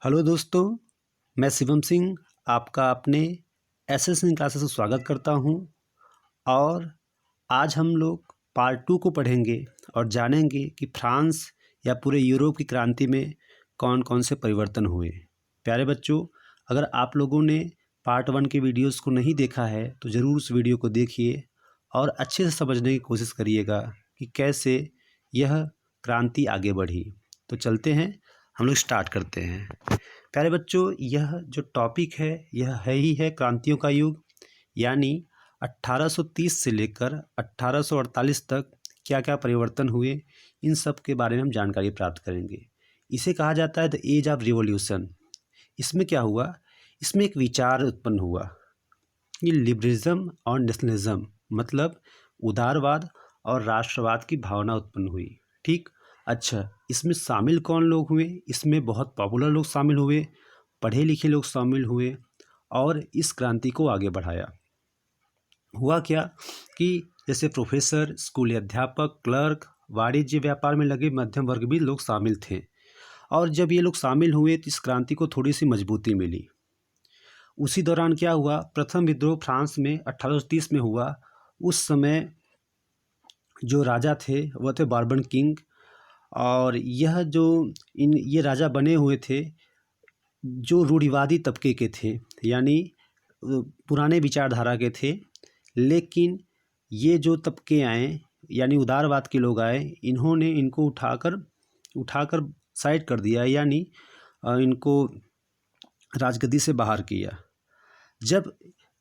Hello दोस्तों, मैं शिवम सिंह आपका अपने एसएस क्लासेस में स्वागत करता हूं। और आज हम लोग पार्ट 2 को पढ़ेंगे और जानेंगे कि फ्रांस या पूरे यूरोप की क्रांति में कौन कौन से परिवर्तन हुए। प्यारे बच्चों, अगर आप लोगों ने पार्ट 1 के वीडियोस को नहीं देखा है तो ज़रूर उस वीडियो को देखिए और अच्छे से समझने की कोशिश करिएगा कि कैसे यह क्रांति आगे बढ़ी। तो चलते हैं, हम लोग स्टार्ट करते हैं। प्यारे बच्चों, यह जो टॉपिक है यह ही है क्रांतियों का युग, यानी 1830 से लेकर 1848 तक क्या क्या परिवर्तन हुए, इन सब के बारे में हम जानकारी प्राप्त करेंगे। इसे कहा जाता है द एज ऑफ रिवॉल्यूशन। इसमें क्या हुआ, इसमें एक विचार उत्पन्न हुआ कि लिबरलिज्म और नेशनलिज्म, मतलब उदारवाद और राष्ट्रवाद की भावना उत्पन्न हुई। ठीक, अच्छा, इसमें शामिल कौन लोग हुए? इसमें बहुत पॉपुलर लोग शामिल हुए, पढ़े लिखे लोग शामिल हुए और इस क्रांति को आगे बढ़ाया। हुआ क्या कि जैसे प्रोफेसर, स्कूली अध्यापक, क्लर्क, वाणिज्य व्यापार में लगे मध्यम वर्ग भी लोग शामिल थे। और जब ये लोग शामिल हुए तो इस क्रांति को थोड़ी सी मजबूती मिली। उसी दौरान क्या हुआ, प्रथम विद्रोह फ्रांस में 1830 में हुआ। उस समय जो राजा थे वह थे बॉर्बन किंग। और यह जो ये राजा बने हुए थे जो रूढ़िवादी तबके के थे, यानी पुराने विचारधारा के थे। लेकिन ये जो तबके आए, यानी उदारवाद के लोग आए, इन्होंने इनको उठाकर साइड कर दिया, यानी इनको राजगद्दी से बाहर किया। जब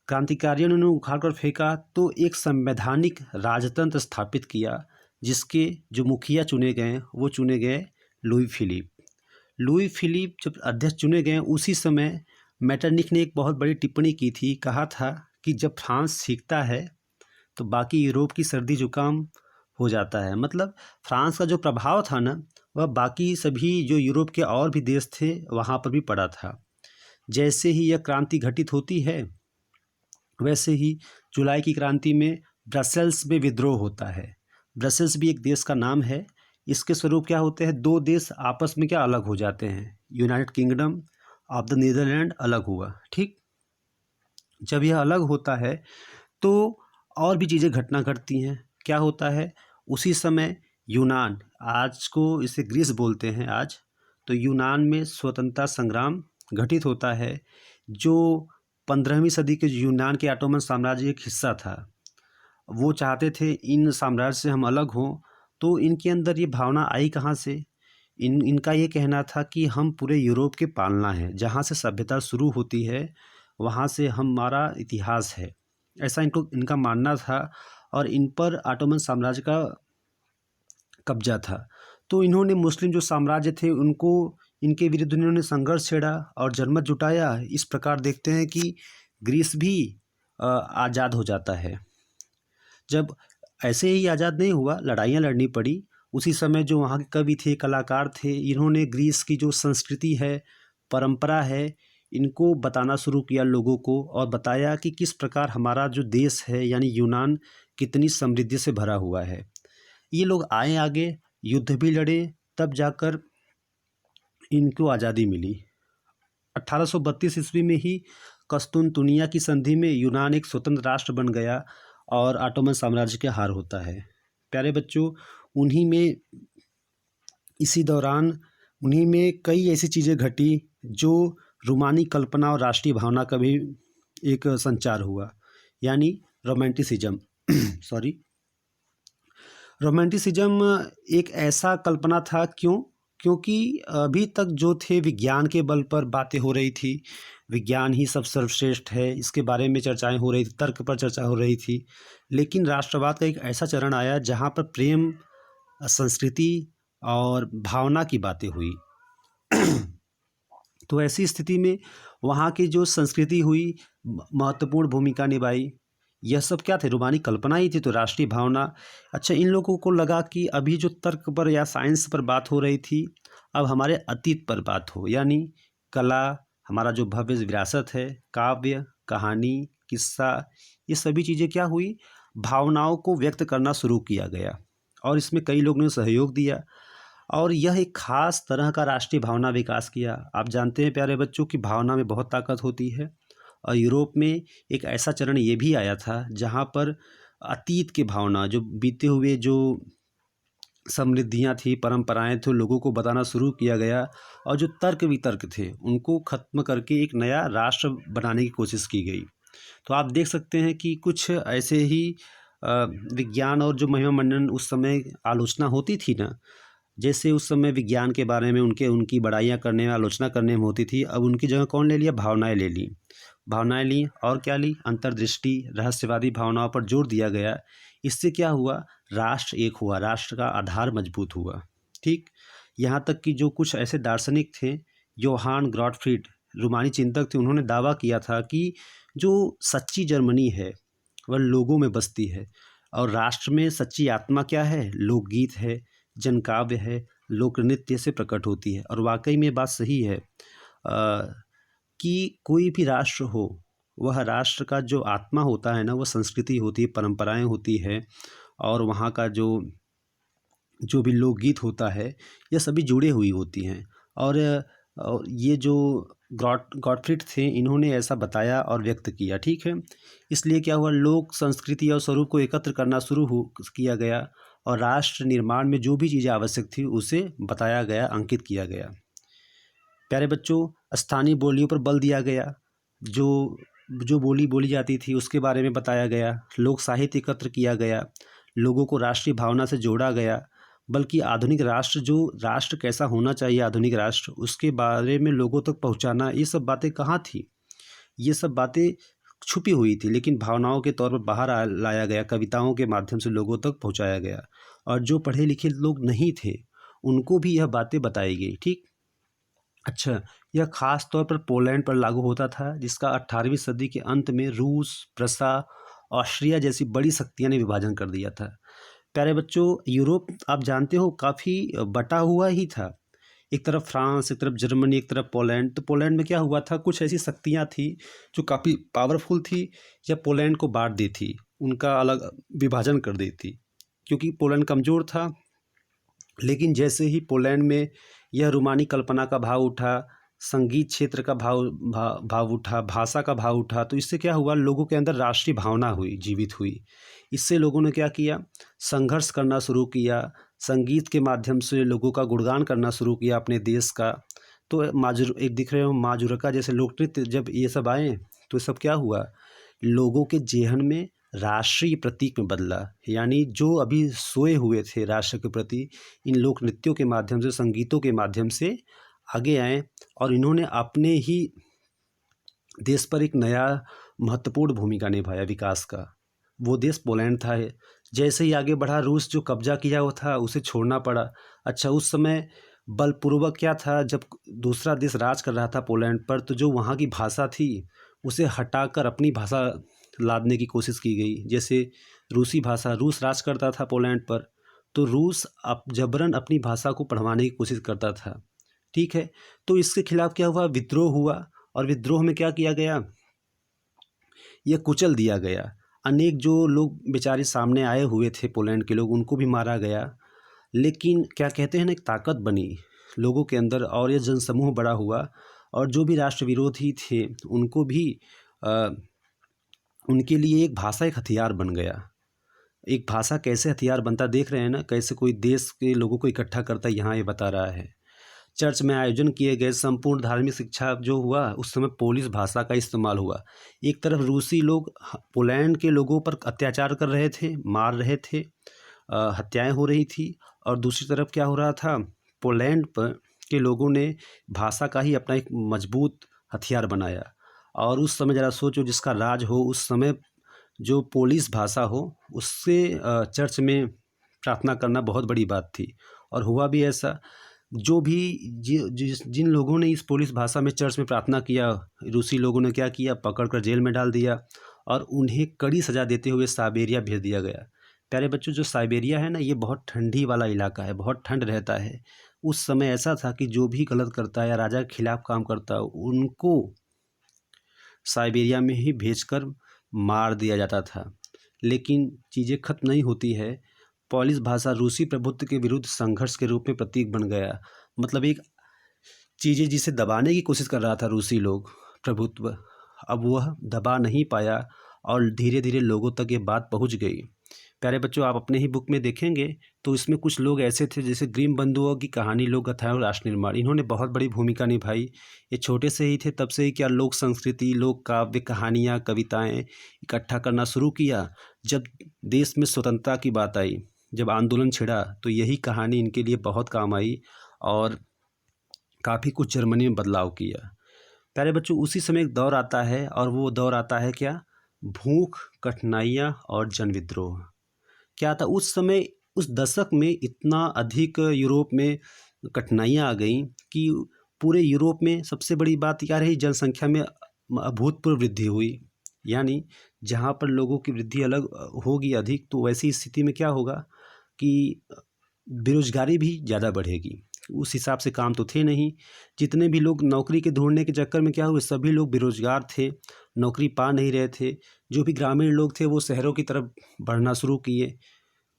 क्रांतिकारियों ने उन्हें उखाड़ कर फेंका तो एक संवैधानिक राजतंत्र स्थापित किया, जिसके जो मुखिया चुने गए वो चुने गए लुई फिलिप। लुई फिलिप जब अध्यक्ष चुने गए, उसी समय मेटरनिख ने एक बहुत बड़ी टिप्पणी की थी। कहा था कि जब फ्रांस सीखता है तो बाकी यूरोप की सर्दी जुकाम हो जाता है। मतलब फ्रांस का जो प्रभाव था ना, वह बाकी सभी जो यूरोप के और भी देश थे वहाँ पर भी पड़ा था। जैसे ही यह क्रांति घटित होती है, वैसे ही जुलाई की क्रांति में ब्रसेल्स में विद्रोह होता है। ब्रसेल्स भी एक देश का नाम है। इसके स्वरूप क्या होते हैं, दो देश आपस में क्या अलग हो जाते हैं। United Kingdom of the Netherland अलग हुआ। ठीक, जब यह अलग होता है तो और भी चीज़ें घटना घटती हैं। क्या होता है, उसी समय यूनान, आज को इसे ग्रीस बोलते हैं आज, तो यूनान में स्वतंत्रता संग्राम घटित होता है। जो 15वीं सदी के यूनान के ऑटोमन साम्राज्य एक हिस्सा था, वो चाहते थे इन साम्राज्य से हम अलग हों। तो इनके अंदर ये भावना आई कहाँ से? इनका ये कहना था कि हम पूरे यूरोप के पालना है, जहाँ से सभ्यता शुरू होती है वहाँ से हमारा इतिहास है, ऐसा इनका मानना था। और इन पर ऑटोमन साम्राज्य का कब्जा था। तो इन्होंने मुस्लिम जो साम्राज्य थे उनको, इनके विरुद्ध इन्होंने संघर्ष छेड़ा और जनमत जुटाया। इस प्रकार देखते हैं कि ग्रीस भी आज़ाद हो जाता है। जब ऐसे ही आज़ाद नहीं हुआ, लड़ाइयाँ लड़नी पड़ी। उसी समय जो वहाँ के कवि थे, कलाकार थे, इन्होंने ग्रीस की जो संस्कृति है, परंपरा है, इनको बताना शुरू किया लोगों को, और बताया कि किस प्रकार हमारा जो देश है यानी यूनान कितनी समृद्धि से भरा हुआ है। ये लोग आए आगे, युद्ध भी लड़े, तब जाकर इनको आज़ादी मिली। 1832 ईस्वी में ही कस्तूनतुनिया की संधि में यूनान एक स्वतंत्र राष्ट्र बन गया और ऑटोमन साम्राज्य के हार होता है। प्यारे बच्चों, इसी दौरान उन्हीं में कई ऐसी चीज़ें घटी जो रोमानी कल्पना और राष्ट्रीय भावना का भी एक संचार हुआ, यानी रोमांटिसिज्म। सॉरी, रोमांटिसिज्म एक ऐसा कल्पना था। क्योंकि अभी तक जो थे विज्ञान के बल पर बातें हो रही थी, विज्ञान ही सब सर्वश्रेष्ठ है, इसके बारे में चर्चाएं हो रही थी, तर्क पर चर्चा हो रही थी। लेकिन राष्ट्रवाद का एक ऐसा चरण आया जहां पर प्रेम, संस्कृति और भावना की बातें हुई। तो ऐसी स्थिति में वहाँ की जो संस्कृति हुई, महत्वपूर्ण भूमिका निभाई। यह सब क्या थे, रोमानी कल्पना ही थी, तो राष्ट्रीय भावना। अच्छा, इन लोगों को लगा कि अभी जो तर्क पर या साइंस पर बात हो रही थी, अब हमारे अतीत पर बात हो, यानी कला, हमारा जो भव्य विरासत है, काव्य, कहानी, किस्सा, ये सभी चीज़ें क्या हुई, भावनाओं को व्यक्त करना शुरू किया गया। और इसमें कई लोगों ने सहयोग दिया। और यह एक खास तरह का राष्ट्रीय भावना विकास किया। आप जानते हैं प्यारे बच्चों की भावना में बहुत ताकत होती है। और यूरोप में एक ऐसा चरण ये भी आया था जहाँ पर अतीत की भावना, जो बीते हुए जो समृद्धियाँ थी, परंपराएं थे, लोगों को बताना शुरू किया गया। और जो तर्क वितर्क थे उनको ख़त्म करके एक नया राष्ट्र बनाने की कोशिश की गई। तो आप देख सकते हैं कि कुछ ऐसे ही विज्ञान और जो महिमा मंडन उस समय आलोचना होती थी ना, जैसे उस समय विज्ञान के बारे में उनकी बड़ाइयाँ करने में, आलोचना करने में होती थी, अब उनकी जगह कौन ले लिया? भावनाएं ले ली। भावनाएं ली और क्या ली? अंतर्दृष्टि, रहस्यवादी भावनाओं पर जोर दिया गया। इससे क्या हुआ? राष्ट्र एक हुआ, राष्ट्र का आधार मजबूत हुआ। ठीक, यहाँ तक कि जो कुछ ऐसे दार्शनिक थे, योहान ग्रॉटफ्रीड, रूमानी चिंतक थे, उन्होंने दावा किया था कि जो सच्ची जर्मनी है वह लोगों में बसती है, और राष्ट्र में सच्ची आत्मा क्या है? लोकगीत है, जनकाव्य है, लोक नृत्य से प्रकट होती है। और वाकई में बात सही है कि कोई भी राष्ट्र हो, वह राष्ट्र का जो आत्मा होता है ना, वह संस्कृति होती है, परंपराएं होती है, और वहाँ का जो जो भी लोकगीत होता है, यह सभी जुड़े हुई होती हैं। और ये जो गॉटफ्रीड थे, इन्होंने ऐसा बताया और व्यक्त किया। ठीक है, इसलिए क्या हुआ? लोक संस्कृति और स्वरूप को एकत्र करना किया गया, और राष्ट्र निर्माण में जो भी चीज़ें आवश्यक थी उसे बताया गया, अंकित किया गया। प्यारे बच्चों, स्थानीय बोलियों पर बल दिया गया। जो जो बोली बोली जाती थी उसके बारे में बताया गया। लोक साहित्य एकत्र किया गया, लोगों को राष्ट्रीय भावना से जोड़ा गया। बल्कि आधुनिक राष्ट्र, जो राष्ट्र कैसा होना चाहिए, आधुनिक राष्ट्र, उसके बारे में लोगों तक पहुंचाना, ये सब बातें कहाँ थी? ये सब बातें छुपी हुई थी, लेकिन भावनाओं के तौर पर बाहर लाया गया, कविताओं के माध्यम से लोगों तक पहुंचाया गया। और जो पढ़े लिखे लोग नहीं थे उनको भी यह बातें बताई गई। ठीक, अच्छा, यह खास तौर पर पोलैंड पर लागू होता था, जिसका 18वीं सदी के अंत में रूस, प्रसा, ऑस्ट्रिया जैसी बड़ी शक्तियां ने विभाजन कर दिया था। प्यारे बच्चों, यूरोप आप जानते हो काफ़ी बटा हुआ ही था। एक तरफ फ्रांस, एक तरफ जर्मनी, एक तरफ पोलैंड। तो पोलैंड में क्या हुआ था? कुछ ऐसी शक्तियाँ थी जो काफ़ी पावरफुल थी, या पोलैंड को बांट दी थी, उनका अलग विभाजन कर दी थी, क्योंकि पोलैंड कमज़ोर था। लेकिन जैसे ही पोलैंड में यह रूमानी कल्पना का भाव उठा, संगीत क्षेत्र का भाव उठा, भाषा का भाव उठा, तो इससे क्या हुआ? लोगों के अंदर राष्ट्रीय भावना हुई, जीवित हुई। इससे लोगों ने क्या किया? संघर्ष करना शुरू किया, संगीत के माध्यम से लोगों का गुणगान करना शुरू किया अपने देश का। तो एक दिख रहे हो माजुरका जैसे लोक नृत्य, जब ये सब आए तो सब क्या हुआ? लोगों के जेहन में राष्ट्रीय प्रतीक में बदला। यानी जो अभी सोए हुए थे राष्ट्र के प्रति, इन लोक नृत्यों के माध्यम से, संगीतों के माध्यम से आगे आए, और इन्होंने अपने ही देश पर एक नया महत्वपूर्ण भूमिका निभाया विकास का। वो देश पोलैंड था। जैसे ही आगे बढ़ा, रूस जो कब्जा किया हुआ था उसे छोड़ना पड़ा। अच्छा, उस समय बलपूर्वक क्या था, जब दूसरा देश राज कर रहा था पोलैंड पर, तो जो वहाँ की भाषा थी उसे हटाकर अपनी भाषा लादने की कोशिश की गई। जैसे रूसी भाषा, रूस राज करता था पोलैंड पर, तो रूस अब जबरन अपनी भाषा को पढ़वाने की कोशिश करता था। ठीक है, तो इसके खिलाफ क्या हुआ? विद्रोह हुआ, और विद्रोह में क्या किया गया? यह कुचल दिया गया। अनेक जो लोग बेचारे सामने आए हुए थे पोलैंड के लोग, उनको भी मारा गया। लेकिन क्या कहते हैं ना, एक ताकत बनी लोगों के अंदर, और यह जनसमूह बड़ा हुआ, और जो भी राष्ट्र विरोधी थे उनको भी उनके लिए एक भाषा एक हथियार बन गया। एक भाषा कैसे हथियार बनता, देख रहे हैं ना, कैसे कोई देश के लोगों को इकट्ठा करता, यहाँ ये बता रहा है। चर्च में आयोजन किए गए संपूर्ण धार्मिक शिक्षा जो हुआ, उस समय पोलिश भाषा का इस्तेमाल हुआ। एक तरफ रूसी लोग पोलैंड के लोगों पर अत्याचार कर रहे थे, मार रहे थे, हत्याएं हो रही थी, और दूसरी तरफ क्या हो रहा था? पोलैंड पर के लोगों ने भाषा का ही अपना एक मजबूत हथियार बनाया। और उस समय ज़रा सोचो, जिसका राज हो उस समय, जो पोलिश भाषा हो, उससे चर्च में प्रार्थना करना बहुत बड़ी बात थी। और हुआ भी ऐसा। जो भी जिन लोगों ने इस पोलिश भाषा में चर्च में प्रार्थना किया, रूसी लोगों ने क्या किया? पकड़कर जेल में डाल दिया, और उन्हें कड़ी सज़ा देते हुए साइबेरिया भेज दिया गया। प्यारे बच्चों, जो साइबेरिया है ना, ये बहुत ठंडी वाला इलाका है, बहुत ठंड रहता है। उस समय ऐसा था कि जो भी गलत करता है या राजा के खिलाफ काम करता है, उनको साइबेरिया में ही भेजकर मार दिया जाता था। लेकिन चीज़ें खत्म नहीं होती है। पोलिश भाषा रूसी प्रभुत्व के विरुद्ध संघर्ष के रूप में प्रतीक बन गया। मतलब एक चीज़ें जिसे दबाने की कोशिश कर रहा था रूसी लोग प्रभुत्व, अब वह दबा नहीं पाया और धीरे धीरे लोगों तक ये बात पहुंच गई। प्यारे बच्चों, आप अपने ही बुक में देखेंगे तो इसमें कुछ लोग ऐसे थे जैसे ग्रीम बंधुओं की कहानी, लोक कथाएं और राष्ट्र निर्माण, इन्होंने बहुत बड़ी भूमिका निभाई। ये छोटे से ही थे, तब से ही क्या लोक संस्कृति, लोक काव्य, कहानियाँ, कविताएं इकट्ठा करना शुरू किया। जब देश में स्वतंत्रता की बात आई, जब आंदोलन छिड़ा, तो यही कहानी इनके लिए बहुत काम आई और काफ़ी कुछ जर्मनी में बदलाव किया। प्यारे बच्चों, उसी समय एक दौर आता है और वो दौर आता है क्या? भूख, कठिनाइयाँ और जन विद्रोह। क्या था उस समय, उस दशक में इतना अधिक यूरोप में कठिनाइयाँ आ गई कि पूरे यूरोप में सबसे बड़ी बात क्या रही, जनसंख्या में अभूतपूर्व वृद्धि हुई। यानी जहाँ पर लोगों की वृद्धि अलग होगी अधिक, तो वैसी स्थिति में क्या होगा कि बेरोजगारी भी ज़्यादा बढ़ेगी। उस हिसाब से काम तो थे नहीं। जितने भी लोग नौकरी के ढूंढने के चक्कर में क्या हुए, सभी लोग बेरोजगार थे, नौकरी पा नहीं रहे थे। जो भी ग्रामीण लोग थे वो शहरों की तरफ बढ़ना शुरू किए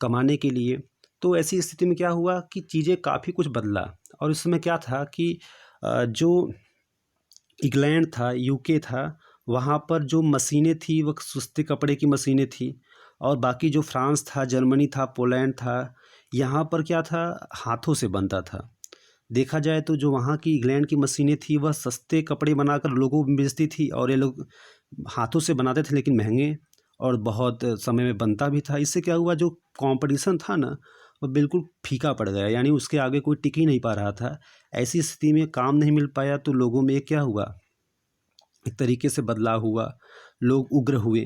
कमाने के लिए। तो ऐसी स्थिति में क्या हुआ कि चीज़ें काफ़ी कुछ बदला। और इस समय क्या था कि जो इंग्लैंड था, यूके था, वहाँ पर जो मशीनें थी वह सस्ते कपड़े की मशीनें थी। और बाकी जो फ्रांस था, जर्मनी था, पोलैंड था, यहाँ पर क्या था, हाथों से बनता था। देखा जाए तो जो वहाँ की इंग्लैंड की मशीनें थी वह सस्ते कपड़े बनाकर लोगों को बेचती थी, और ये लोग हाथों से बनाते थे लेकिन महंगे, और बहुत समय में बनता भी था। इससे क्या हुआ, जो कंपटीशन था ना वो बिल्कुल फीका पड़ गया, यानी उसके आगे कोई टिक ही नहीं पा रहा था। ऐसी स्थिति में काम नहीं मिल पाया तो लोगों में क्या हुआ, एक तरीके से बदलाव हुआ, लोग उग्र हुए।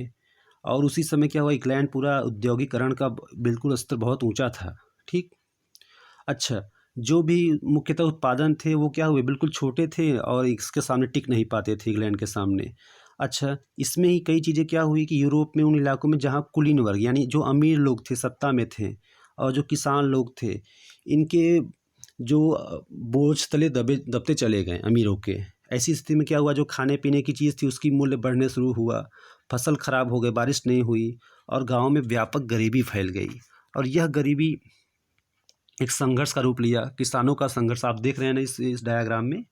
और उसी समय क्या हुआ, इंग्लैंड पूरा औद्योगिकरण का बिल्कुल स्तर बहुत ऊंचा था। ठीक, अच्छा, जो भी मुख्यतः उत्पादन थे वो क्या हुए, बिल्कुल छोटे थे और इसके सामने टिक नहीं पाते थे, इंग्लैंड के सामने। अच्छा, इसमें ही कई चीज़ें क्या हुई कि यूरोप में उन इलाकों में जहाँ कुलीन वर्ग यानी जो अमीर लोग थे सत्ता में थे, और जो किसान लोग थे, इनके जो बोझ तले दबते चले गए अमीरों के। ऐसी स्थिति में क्या हुआ, जो खाने पीने की चीज़ थी उसकी मूल्य बढ़ने शुरू हुआ, फसल खराब हो गई, बारिश नहीं हुई, और गाँव में व्यापक गरीबी फैल गई। और यह गरीबी एक संघर्ष का रूप लिया, किसानों का संघर्ष। आप देख रहे हैं ना इस डायग्राम में,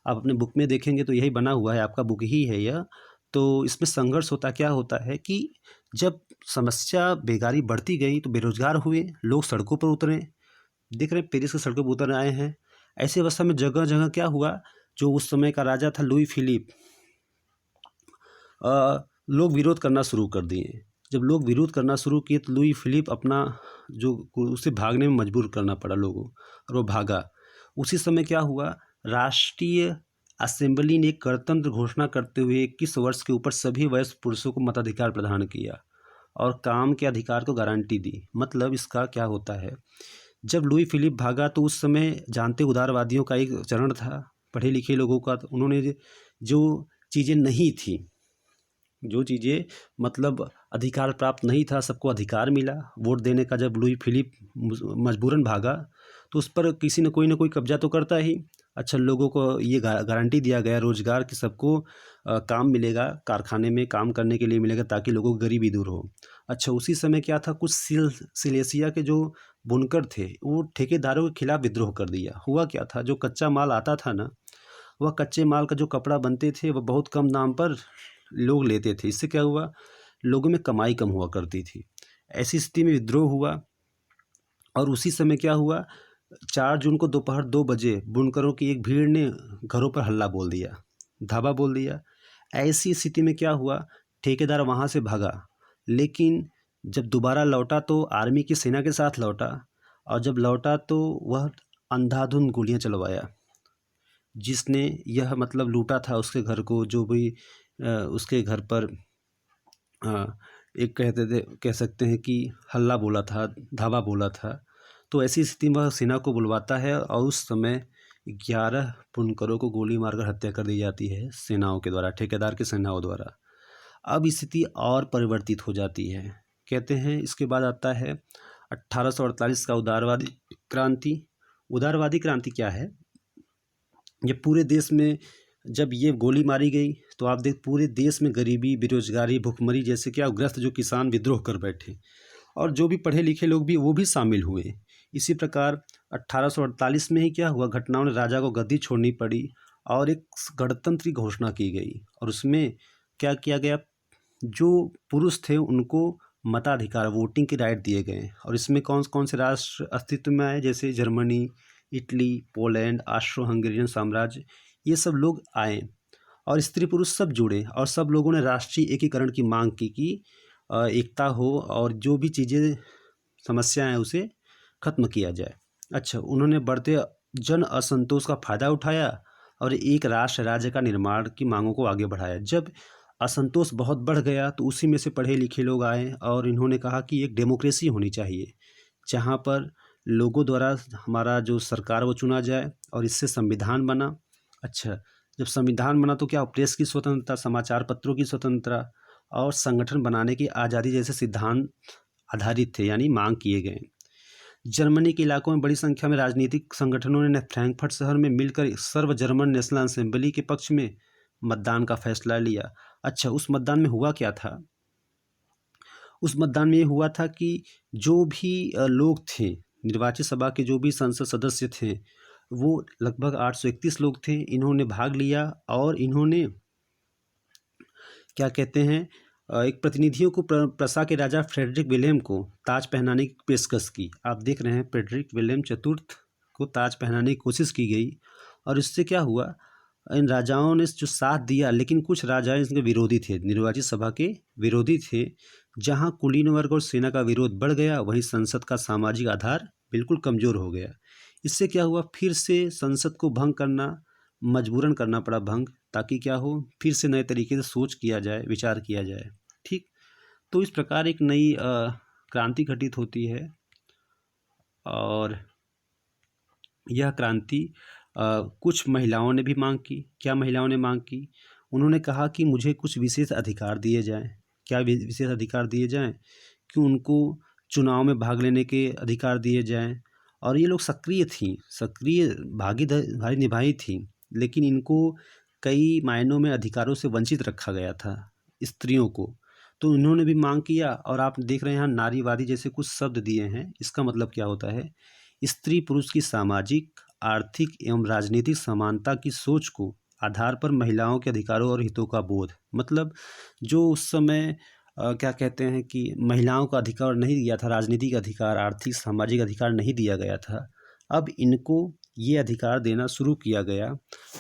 आप अपने बुक में देखेंगे तो यही बना हुआ है, आपका बुक ही है यह। तो इसमें संघर्ष क्या होता है कि जब समस्या बेकारी बढ़ती गई तो बेरोजगार हुए, लोग सड़कों पर उतरे। देख रहे हैं पेरिस की सड़कों पर उतर आए हैं। ऐसी अवस्था में जगह जगह क्या हुआ, जो उस समय का राजा था लुई फिलिप, लोग विरोध करना शुरू कर दिए। जब लोग विरोध करना शुरू किए तो लुई फिलिप अपना जो उसे भागने में मजबूर करना पड़ा लोगों, और वो भागा। उसी समय क्या हुआ, राष्ट्रीय असेंबली ने गणतंत्र घोषणा करते हुए 21 वर्ष के ऊपर सभी वयस्क पुरुषों को मताधिकार प्रदान किया और काम के अधिकार को गारंटी दी। मतलब इसका क्या होता है, जब लुई फिलिप भागा तो उस समय जानते उदारवादियों का एक चरण था, पढ़े लिखे लोगों का। तो उन्होंने जो चीज़ें नहीं थी, जो चीज़ें मतलब अधिकार प्राप्त नहीं था, सबको अधिकार मिला वोट देने का। जब लुई फिलिप मजबूरन भागा तो उस पर किसी न कोई कब्जा तो करता ही। अच्छा, लोगों को ये गारंटी दिया गया रोजगार कि सबको काम मिलेगा, कारखाने में काम करने के लिए मिलेगा, ताकि लोगों की गरीबी दूर हो। अच्छा, उसी समय क्या था, कुछ सिलेसिया के जो बुनकर थे वो ठेकेदारों के खिलाफ विद्रोह कर दिया। हुआ क्या था, जो कच्चा माल आता था ना, वह कच्चे माल का जो कपड़ा बनते थे वह बहुत कम दाम पर लोग लेते थे। इससे क्या हुआ, लोगों में कमाई कम हुआ करती थी। ऐसी स्थिति में विद्रोह हुआ। और उसी समय क्या हुआ, 4 जून को दोपहर 2 बजे बुनकरों की एक भीड़ ने घरों पर हल्ला बोल दिया, धावा बोल दिया। ऐसी स्थिति में क्या हुआ, ठेकेदार वहाँ से भागा, लेकिन जब दोबारा लौटा तो आर्मी की सेना के साथ लौटा। और जब लौटा तो वह अंधाधुंध गोलियां चलवाया। जिसने यह मतलब लूटा था उसके घर को, जो भी उसके घर पर एक कह सकते हैं कि हल्ला बोला था, धावा बोला था। तो ऐसी स्थिति में वह सेना को बुलवाता है और उस समय 11 बुनकरों को गोली मारकर हत्या कर दी जाती है सेनाओं के द्वारा, ठेकेदार की सेनाओं द्वारा। अब स्थिति और परिवर्तित हो जाती है। कहते हैं इसके बाद आता है 1848 का उदारवादी क्रांति। उदारवादी क्रांति क्या है, ये पूरे देश में जब ये गोली मारी गई तो आप देख पूरे देश में गरीबी, बेरोजगारी, भुखमरी जैसे क्या ग्रस्त जो किसान विद्रोह कर बैठे। और जो भी पढ़े लिखे लोग भी वो भी शामिल हुए। इसी प्रकार 1848 में ही क्या हुआ, घटनाओं ने राजा को गद्दी छोड़नी पड़ी और एक गणतंत्र की घोषणा की गई। और उसमें क्या किया गया, जो पुरुष थे उनको मताधिकार, वोटिंग के राइट दिए गए। और इसमें कौन कौन से राष्ट्र अस्तित्व में आए, जैसे Germany, Italy, Poland, Austro Hungarian साम्राज्य, ये सब लोग आए और स्त्री पुरुष सब जुड़े और सब लोगों ने राष्ट्रीय एकीकरण की मांग की कि एकता हो और जो भी चीज़ें समस्याएं हैं उसे खत्म किया जाए। अच्छा, उन्होंने बढ़ते जन असंतोष का फायदा उठाया और एक राष्ट्र राज्य का निर्माण की मांगों को आगे बढ़ाया। जब असंतोष बहुत बढ़ गया तो उसी में से पढ़े लिखे लोग आए और इन्होंने कहा कि एक डेमोक्रेसी होनी चाहिए जहाँ पर लोगों द्वारा हमारा जो सरकार वो चुना जाए और इससे संविधान बना। अच्छा, जब संविधान बना तो क्या, प्रेस की स्वतंत्रता, समाचार पत्रों की स्वतंत्रता और संगठन बनाने की आज़ादी जैसे सिद्धांत आधारित थे, यानी मांग किए गए। जर्मनी के इलाकों में बड़ी संख्या में राजनीतिक संगठनों ने फ्रैंकफर्ट शहर में मिलकर सर्व जर्मन नेशनल असेंबली के पक्ष में मतदान का फैसला लिया। अच्छा, उस मतदान में हुआ क्या था, उस मतदान में ये हुआ था कि जो भी लोग थे, निर्वाचित सभा के जो भी संसद सदस्य थे, वो लगभग 831 लोग थे। इन्होंने भाग लिया और इन्होंने क्या कहते हैं, एक प्रतिनिधियों को प्रसा के राजा फ्रेडरिक विलियम को ताज पहनाने की पेशकश की। आप देख रहे हैं, फ्रेडरिक विलियम चतुर्थ को ताज पहनाने की कोशिश की गई और इससे क्या हुआ, इन राजाओं ने जो साथ दिया, लेकिन कुछ राजाएं इसके विरोधी थे, निर्वाचित सभा के विरोधी थे। जहां कुलीन वर्ग और सेना का विरोध बढ़ गया, वहीं संसद का सामाजिक आधार बिल्कुल कमज़ोर हो गया। इससे क्या हुआ, फिर से संसद को भंग करना, मजबूरन करना पड़ा भंग, ताकि क्या हो, फिर से नए तरीके से सोच किया जाए, विचार किया जाए। ठीक, तो इस प्रकार एक नई क्रांति घटित होती है और यह क्रांति कुछ महिलाओं ने भी मांग की। क्या महिलाओं ने मांग की, उन्होंने कहा कि मुझे कुछ विशेष अधिकार दिए जाएं। क्या विशेष अधिकार दिए जाएं, कि उनको चुनाव में भाग लेने के अधिकार दिए जाएं। और ये लोग सक्रिय थीं, सक्रिय भागीदारी निभाई थी, लेकिन इनको कई मायनों में अधिकारों से वंचित रखा गया था, स्त्रियों को। तो इन्होंने भी मांग किया। और आप देख रहे हैं यहाँ नारीवादी जैसे कुछ शब्द दिए हैं। इसका मतलब क्या होता है, स्त्री पुरुष की सामाजिक, आर्थिक एवं राजनीतिक समानता की सोच को आधार पर महिलाओं के अधिकारों और हितों का बोध। मतलब जो उस समय क्या कहते हैं कि महिलाओं का अधिकार नहीं दिया था, राजनीतिक अधिकार, आर्थिक सामाजिक अधिकार नहीं दिया गया था, अब इनको ये अधिकार देना शुरू किया गया।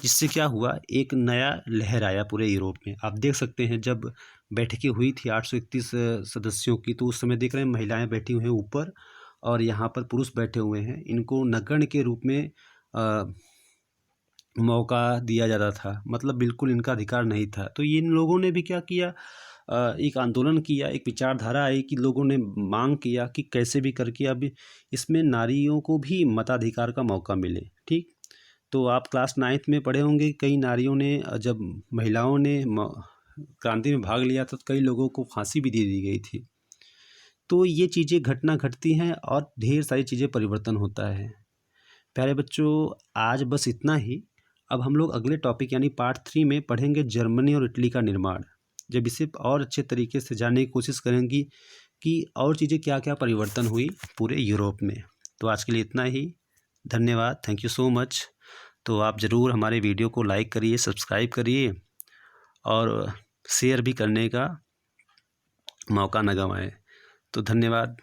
जिससे क्या हुआ, एक नया लहर आया पूरे यूरोप में। आप देख सकते हैं, जब बैठकें हुई थी 831 सदस्यों की, तो उस समय देख रहे हैं महिलाएं बैठी हुई हैं ऊपर और यहाँ पर पुरुष बैठे हुए हैं। इनको नगण्य के रूप में मौका दिया जाता था, मतलब बिल्कुल इनका अधिकार नहीं था। तो इन लोगों ने भी क्या किया, एक आंदोलन किया, एक विचारधारा आई कि लोगों ने मांग किया कि कैसे भी करके अब इसमें नारियों को भी मताधिकार का मौका मिले। ठीक, तो आप क्लास 9th में पढ़े होंगे, कई नारियों ने, जब महिलाओं ने क्रांति में भाग लिया तो कई लोगों को फांसी भी दे दी गई थी। तो ये चीज़ें घटना घटती हैं और ढेर सारी चीज़ें परिवर्तन होता है। प्यारे बच्चों, आज बस इतना ही। अब हम लोग अगले टॉपिक यानी पार्ट 3 में पढ़ेंगे जर्मनी और इटली का निर्माण। जब इसे और अच्छे तरीके से जानने की कोशिश करेंगी कि और चीज़ें क्या क्या परिवर्तन हुई पूरे यूरोप में। तो आज के लिए इतना ही, धन्यवाद, थैंक यू सो मच। तो आप ज़रूर हमारे वीडियो को लाइक करिए, सब्सक्राइब करिए और शेयर भी करने का मौका न गंवाएं। तो धन्यवाद।